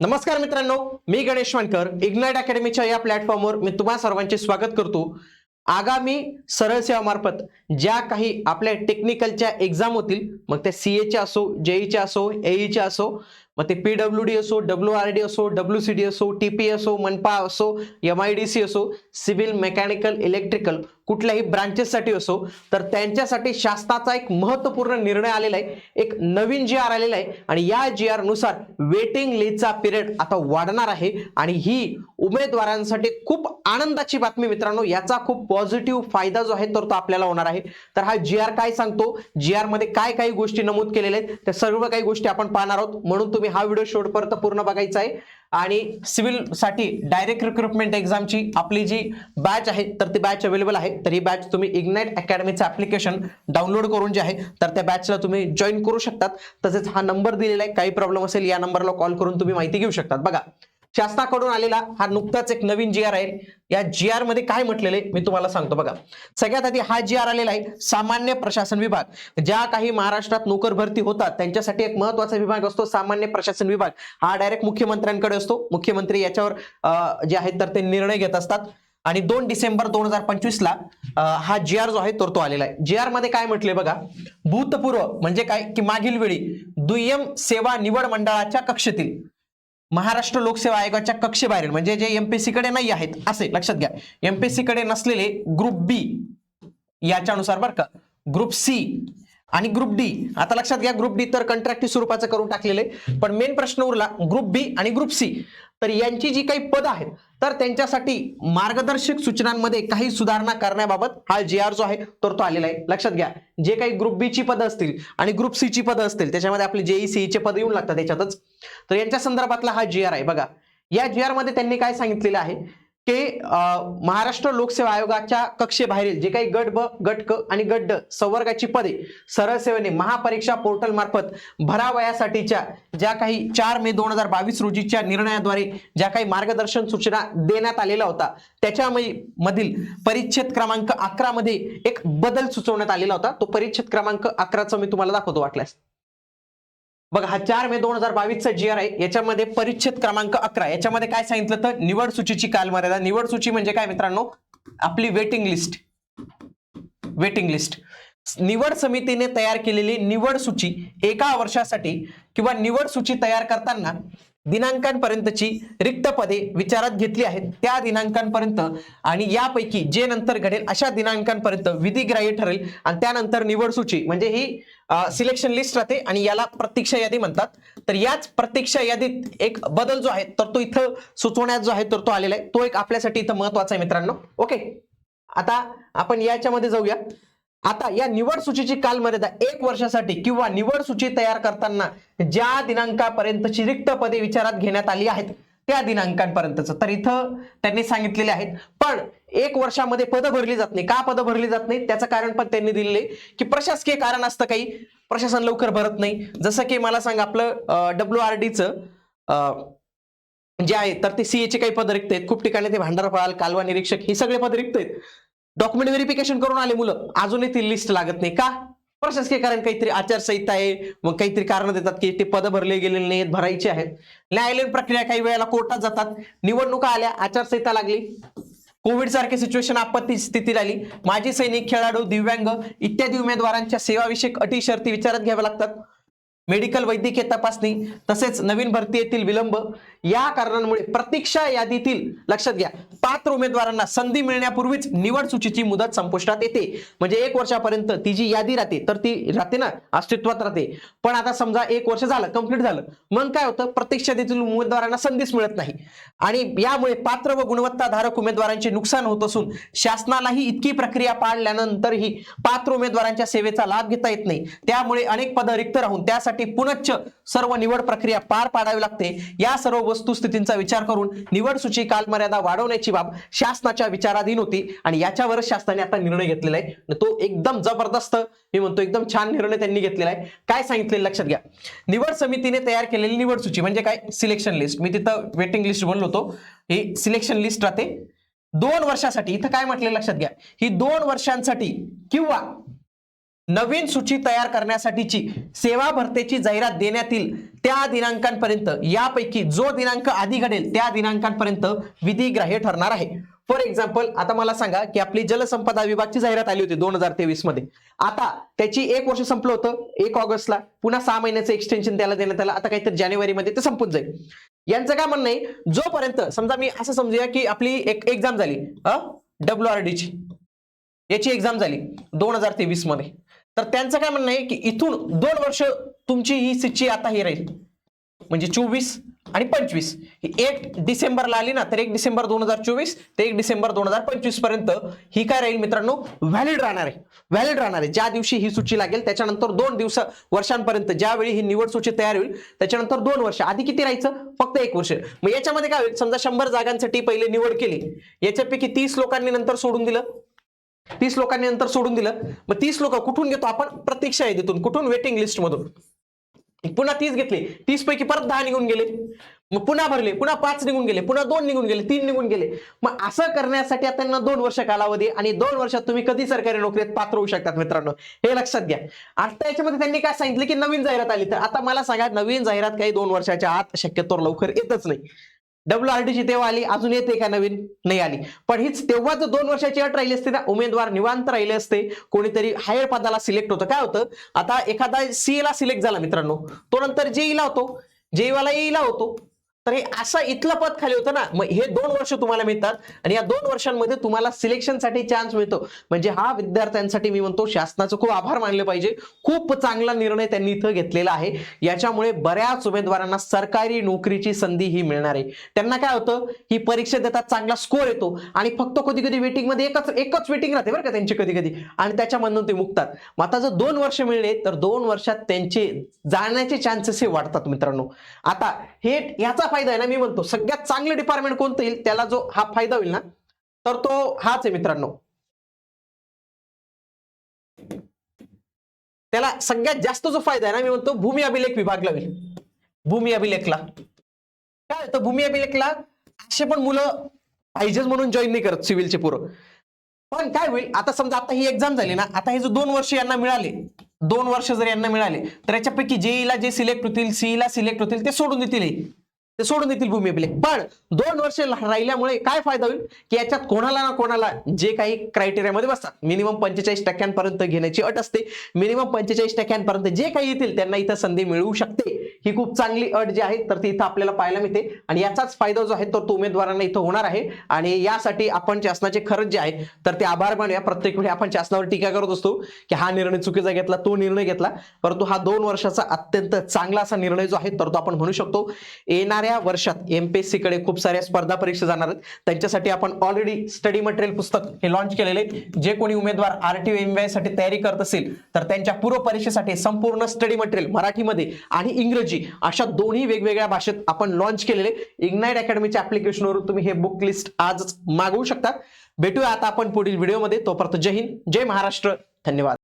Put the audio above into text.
नमस्कार मित्रांनो, मी गणेश वानकर इग्नाइट अकॅडमीच्या या प्लॅटफॉर्मवर मी तुम्हा सर्वांचे स्वागत करतो। आगामी सरळ सेवा मार्फत ज्या काही आपल्या टेक्निकलच्या एग्जाम होतील, मग त्या सीएच्या असो, जेईच्या असो, एईच्या असो, मग ते पीडब्ल्यूडी असो, डब्ल्यूआरडी असो, डब्ल्यूसीडी असो, टीपी असो, मनपा असो, एमआयडीसी असो, सिव्हिल, मेकॅनिकल, इलेक्ट्रिकल कुठल्याही ब्रांचेससाठी असो, तर त्यांच्यासाठी शासनाचा एक महत्त्वपूर्ण निर्णय आलेला आहे। एक नवीन जीआर आलेला आहे आणि या जीआर नुसार वेटिंग लिस्टचा पिरियड आता वाढणार आहे आणि ही उमेदवारांसाठी खूप आनंदाची बातमी मित्रांनो। याचा खूप पॉझिटिव्ह फायदा जो आहे तर तो आपल्याला होणार आहे। तर हा जीआर काय सांगतो, जीआर मध्ये काय काय गोष्टी नमूद केलेल्या आहेत, त्या सर्व काही गोष्टी आपण पाहणार आहोत, म्हणून तुम्ही हा व्हिडिओ शेवटपर्यंत पूर्ण बघायचा आहे। आणि सिव्हिल साठी डायरेक्ट रिक्रुटमेंट एक्झामची आपली जी बॅच आहे तर ती बॅच अवेलेबल आहे। तर ही बॅच तुम्ही इग्नाइट अकॅडमीचं ऍप्लिकेशन डाउनलोड करून जे आहे तर त्या बॅचला तुम्ही जॉईन करू शकतात। तसेच हा नंबर दिलेला आहे, काही प्रॉब्लेम असेल या नंबरला कॉल करून तुम्ही माहिती घेऊ शकतात। बघा, शासनाकडून आलेला हा नुकताच एक नवीन जीआर आहे। या जीआर मध्ये काय म्हटलेलं आहे मी तुम्हाला सांगतो। बघा, सगळ्यात आधी हा जीआर आलेला आहे सामान्य प्रशासन विभाग। ज्या काही महाराष्ट्रात नोकर भरती होतात त्यांच्यासाठी एक महत्त्वाचा विभाग असतो सामान्य प्रशासन विभाग। हा डायरेक्ट मुख्यमंत्र्यांकडे असतो। मुख्यमंत्री याच्यावर जे आहेत तर ते निर्णय घेत असतात। आणि 2 डिसेंबर 2025 ला हा जीआर जो आहे तो आलेला आहे। जीआर मध्ये काय म्हटले बघा, भूतपूर्व म्हणजे काय की मागील वेळी दुय्यम सेवा निवड मंडळाच्या कक्षेतील महाराष्ट्र लोकसेवा आयोगाच्या कक्षेबाहेर म्हणजे जे एमपीएससी कडे नाही आहेत असे लक्षात घ्या, एमपीएससी कडे नसलेले ग्रुप बी याच्यानुसार बरं का, ग्रुप सी आणि ग्रुप डी। आता लक्षात घ्या, ग्रुप डी तर कंत्राटी स्वरूपाचं करून टाकलेले, पण मेन प्रश्न उरला ग्रुप बी आणि ग्रुप सी। तर यांची जी काही पद आहेत तर त्यांच्यासाठी मार्गदर्शक सूचनांमध्ये काही सुधारणा करण्याबाबत हा जीआर जो आहे तर तो आलेला आहे। लक्षात घ्या, जे काही ग्रुप बी ची पद असतील आणि ग्रुप सी ची पद असतील त्याच्यामध्ये आपले जेई सीई चे पद येऊन लागतात त्याच्यातच, तर यांच्या संदर्भातला हा जीआर आहे। बघा, या जीआर मध्ये त्यांनी काय सांगितलेलं आहे की महाराष्ट्र लोकसेवा आयोगाच्या कक्षेबाहेरील जे काही गट ब, गट क आणि गट ड संवर्गाची पदे सरळ सेवेने महापरीक्षा पोर्टल मार्फत भरावयासाठीच्या ज्या काही 4 मे 2022 रोजीच्या निर्णयाद्वारे ज्या काही मार्गदर्शन सूचना देण्यात आलेला होता त्याच्यामधील परिच्छेद क्रमांक 11 मध्ये एक बदल सुचवण्यात आलेला होता। तो परिच्छेद क्रमांक 11चा मी तुम्हाला दाखवतो वाटल्यास। बघा, हा 4 मे 2022 चा जीआर आहे। याच्यामध्ये परिच्छेद क्रमांक 11 याच्यामध्ये काय सांगितलं तर निवड सूचीची कालमर्यादा। निवड सूची म्हणजे काय मित्रांनो, आपली वेटिंग लिस्ट। वेटिंग लिस्ट निवड समितीने तयार केलेली निवड सूची एका वर्षासाठी किंवा निवड सूची तयार करताना दिनांकांपर्यंतची रिक्त पदे विचारात घेतली आहेत त्या दिनांकांपर्यंत आणि यापैकी जे नंतर घडेल अशा दिनांकांपर्यंत विधिग्राह्य ठरेल। आणि त्यानंतर निवड सूची म्हणजे ही सिलेक्शन लिस्ट राहते आणि याला प्रतीक्षा यादी म्हणतात। तर याच प्रतीक्षा यादीत एक बदल जो आहे तर तो इथं सुचवण्यात जो आहे तर तो आलेला आहे, तो एक आपल्यासाठी इथं महत्त्वाचा आहे मित्रांनो। ओके, आता आपण याच्यामध्ये जाऊया। आता या निवड सूचीची कालमर्यादा 1 वर्षासाठी किंवा निवड सूची तयार करताना ज्या दिनांकापर्यंतची रिक्त पदे विचारात घेण्यात आली आहेत त्या दिनांकांपर्यंतच, तर इथं त्यांनी सांगितलेले आहेत। पण 1 वर्षामध्ये पद भरली जात नाही। का पद भरली जात नाही त्याचं कारण पण त्यांनी दिलेले की प्रशासकीय कारण असतं, काही प्रशासन लवकर भरत नाही। जसं की मला सांग, आपलं डब्ल्यूआरडीचं जे आहे तर ते सीए चे काही पद रिक्त आहेत। खूप ठिकाणी ते भांडारपाल, कालवा निरीक्षक ही सगळे पद रिक्त आहेत। डॉक्युमेंट व्हेरिफिकेशन करून आले मुलं, अजूनही ती लिस्ट लागत नाही। का? प्रशासकीय कारण, काहीतरी आचारसंहिता आहे, मग काहीतरी कारण देतात की ते पद भरले गेलेले नाहीत, भरायचे आहेत। न्यायालयीन प्रक्रिया काही वेळेला कोर्टात जातात, निवडणुका आल्या, आचारसंहिता लागली, कोविड सारखी सिच्युएशन, आपत्ती स्थिती आली, माजी सैनिक, खेळाडू, दिव्यांग इत्यादी उमेदवारांच्या सेवाविषयक अटी शर्ती विचारात घ्याव्या लागतात। मेडिकल, वैद्यकीय तपासणी, तसेच नवीन भरती येथील विलंब या कारणांमुळे प्रतीक्षा यादीतील लक्षात घ्या पात्र उमेदवारांना संधी मिळण्यापूर्वीच निवड सूचीची मुदत संपुष्टात येते। म्हणजे 1 वर्षापर्यंत ती जी यादी राहते तर ती राहते ना, अस्तित्वात राहते। पण आता समजा 1 वर्ष झालं, कंप्लीट झालं, मग काय होतं, प्रतीक्षा यादीतील उमेदवारांना संधीच मिळत नाही आणि यामुळे पात्र व गुणवत्ताधारक उमेदवारांचे नुकसान होत असून शासनालाही इतकी प्रक्रिया पाळल्यानंतरही पात्र उमेदवारांच्या सेवेचा लाभ घेता येत नाही। त्यामुळे अनेक पद रिक्त राहून त्यासाठी पुनश्च सर्व निवड प्रक्रिया पार पाडावी लागते। या सर्व वस्तुस्थितींचा विचार करून निवड सूची कालमर्यादा वाढवण्याची बाब शासनाच्या विचाराधीन होती आणि याच्यावरच शासनाने आता निर्णय घेतलेला आहे। तो एकदम जबरदस्त, मी म्हणतो एकदम छान निर्णय त्यांनी घेतलेला आहे। काय सांगितले लक्षात घ्या, निवड समितीने तयार केलेली निवड सूची म्हणजे काय, सिलेक्शन लिस्ट। मी तिथं वेटिंग लिस्ट बोललो होतो, ही सिलेक्शन लिस्ट राहते 2 वर्षासाठी। इथं काय म्हटले लक्षात घ्या, ही 2 वर्षांसाठी किंवा नवीन सूची तयार करण्यासाठीची सेवा भरतीची जाहिरात देण्यात येईल त्या दिनांकांपर्यंत, यापैकी जो दिनांक आधी घडेल त्या दिनांकांपर्यंत विधिग्राह्य ठरणार आहे. फॉर एक्झाम्पल, आता मला सांगा की आपली जलसंपदा विभागाची जाहिरात आली होती 2023 मध्ये. आता त्याची 1 वर्ष संपलं होतं 1 ऑगस्टला, पुन्हा 6 महिन्याचं एक्सटेन्शन त्याला देण्यात आलं. आता काहीतरी जानेवारीमध्ये ते संपून जाईल. यांचं काय म्हणणं आहे, जोपर्यंत समजा मी असं समजूया की आपली एक एक्झाम झाली WRD ची, याची एक्झाम झाली 2023 मध्ये, तर त्यांचं काय म्हणणं आहे की इथून 2 वर्ष तुमची ही सूची आता ही राहील, म्हणजे 24 आणि 25. 1 डिसेंबरला आली ना, तर 1 डिसेंबर 2024 ते 1 डिसेंबर 2025 पर्यंत ही काय राहील मित्रांनो, व्हॅलिड राहणार आहे. व्हॅलिड राहणार आहे ज्या दिवशी ही सूची लागेल त्याच्यानंतर 2 वर्षांपर्यंत, ज्यावेळी ही निवड सूची तयार होईल त्याच्यानंतर 2 वर्ष. आधी किती राहायचं, फक्त 1 वर्ष. मग याच्यामध्ये काय होईल, समजा 100 जागांसाठी पहिले निवड केली, याच्यापैकी 30 लोकांनी नंतर सोडून दिलं, 30 लोकांनी नंतर सोडून दिलं. मग 30 लोक कुठून घेतो आपण, प्रतीक्षा यादीतून, कुठून, वेटिंग लिस्ट मधून. पुन्हा 30 घेतले, 30 पैकी परत 10 निघून गेले, मग पुन्हा भरले, पुन्हा 5 निघून गेले, पुन्हा 2 निघून गेले, 3 निघून गेले. मग असं करण्यासाठी आता त्यांना 2 वर्ष कालावधी, आणि 2 वर्षात तुम्ही कधी सरकारी नोकरीत पात्र होऊ शकतात मित्रांनो, हे लक्षात घ्या. आता याच्यामध्ये त्यांनी काय सांगितलं की नवीन जाहिरात आली. तर आता मला सांगा, नवीन जाहिरात काही 2 वर्षाच्या आत शक्यतो लवकर येतच नाही. WRD ची तेव्हा आली, अजून येते का नवीन, नाही आली. पण हीच तेव्हा जर 2 वर्षाची अट राहिली असते ना, उमेदवार निवांत राहिले असते, कोणीतरी हायर पदाला सिलेक्ट होतं. काय होतं, आता एखादा CA ला सिलेक्ट झाला मित्रांनो, तो नंतर JEE ला होतो, JEE वाला EE ला होतो. तर हे असं इथलं पद खाली होतं ना. मग हे 2 वर्ष तुम्हाला मिळतात, आणि या 2 वर्षांमध्ये तुम्हाला सिलेक्शनसाठी चान्स मिळतो. म्हणजे हा विद्यार्थ्यांसाठी मी म्हणतो शासनाचं खूप आभार मानले पाहिजे. खूप चांगला निर्णय त्यांनी इथं घेतलेला आहे. याच्यामुळे बऱ्याच उमेदवारांना सरकारी नोकरीची संधी ही मिळणार आहे. त्यांना काय होतं, ही परीक्षा देतात, चांगला स्कोर येतो, आणि फक्त कधी कधी वेटिंग मध्ये एकच वेटिंग राहते बरं का त्यांची कधी कधी, आणि त्याच्यामधून ते मुक्तात. मग आता जर 2 वर्ष मिळले तर 2 वर्षात त्यांचे जाण्याचे चान्सेस हे वाढतात मित्रांनो. आता हे याचा फायदा आहे ना, मी म्हणतो सगळ्यात चांगलं डिपार्टमेंट कोणतं येईल त्याला जो हा फायदा होईल ना, तर तो हाच आहे मित्रांनो. त्याला सगळ्यात जास्त जो फायदा आहे ना, मी म्हणतो भूमी अभिलेख विभागला होईल. भूमी अभिलेखला काय होतं, भूमी अभिलेखला असे पण मुलं पाहिजेच म्हणून जॉईन नाही करत सिव्हिलचे पोरं. पण काय होईल, आता समजा आता ही एक्झाम झाली ना, आता हे जो 2 वर्ष यांना मिळाले, 2 वर्ष जर यांना मिळाले, तर याच्यापैकी JEE ला जे सिलेक्ट होतील, CE ला सिलेक्ट होतील, ते सोडून देतील, ते सोडून देतील भूमी अभिलेख. पण 2 वर्ष राहिल्यामुळे काय फायदा होईल की याच्यात कोणाला ना कोणाला जे काही क्रायटेरियामध्ये बसतात, मिनिमम 45% घेण्याची अट असते, मिनिमम 45% जे काही येतील त्यांना इथं संधी मिळू शकते. ही खूप चांगली अट जी आहे तर ती इथं आपल्याला पाहायला मिळते, आणि याचाच फायदा जो आहे तो उमेदवारांना इथं होणार आहे. आणि यासाठी आपण शासनाचे खरंच जे आहे तर ते आभार मानूया. प्रत्येक वेळी आपण शासनावर टीका करत असतो की हा निर्णय चुकीचा घेतला, तो निर्णय घेतला, परंतु हा 2 वर्षाचा अत्यंत चांगला असा निर्णय जो आहे तर तो आपण म्हणू शकतो. येणाऱ्या वर्षात MPSC कडे खूप साऱ्या स्पर्धा परीक्षा जाणार आहेत, त्यांच्यासाठी आपण ऑलरेडी स्टडी मटेरियल पुस्तक हे लॉन्च केलेले. जे कोणी उमेदवार RTO MVI साठी तयारी करत असेल तर त्यांच्या पूर्व परीक्षेसाठी संपूर्ण स्टडी मटेरियल मराठीमध्ये आणि इंग्रजी अशा दोन्ही वेगवेगळ्या भाषेत आपण लॉन्च केलेले. इग्नाइट अकॅडमीच्या ऍप्लिकेशनवरून तुम्ही हे बुक लिस्ट आज मागवू शकता. भेटूया आता आपण पुढील व्हिडिओमध्ये. तोपर्यंत जय हिंद, जय महाराष्ट्र, धन्यवाद.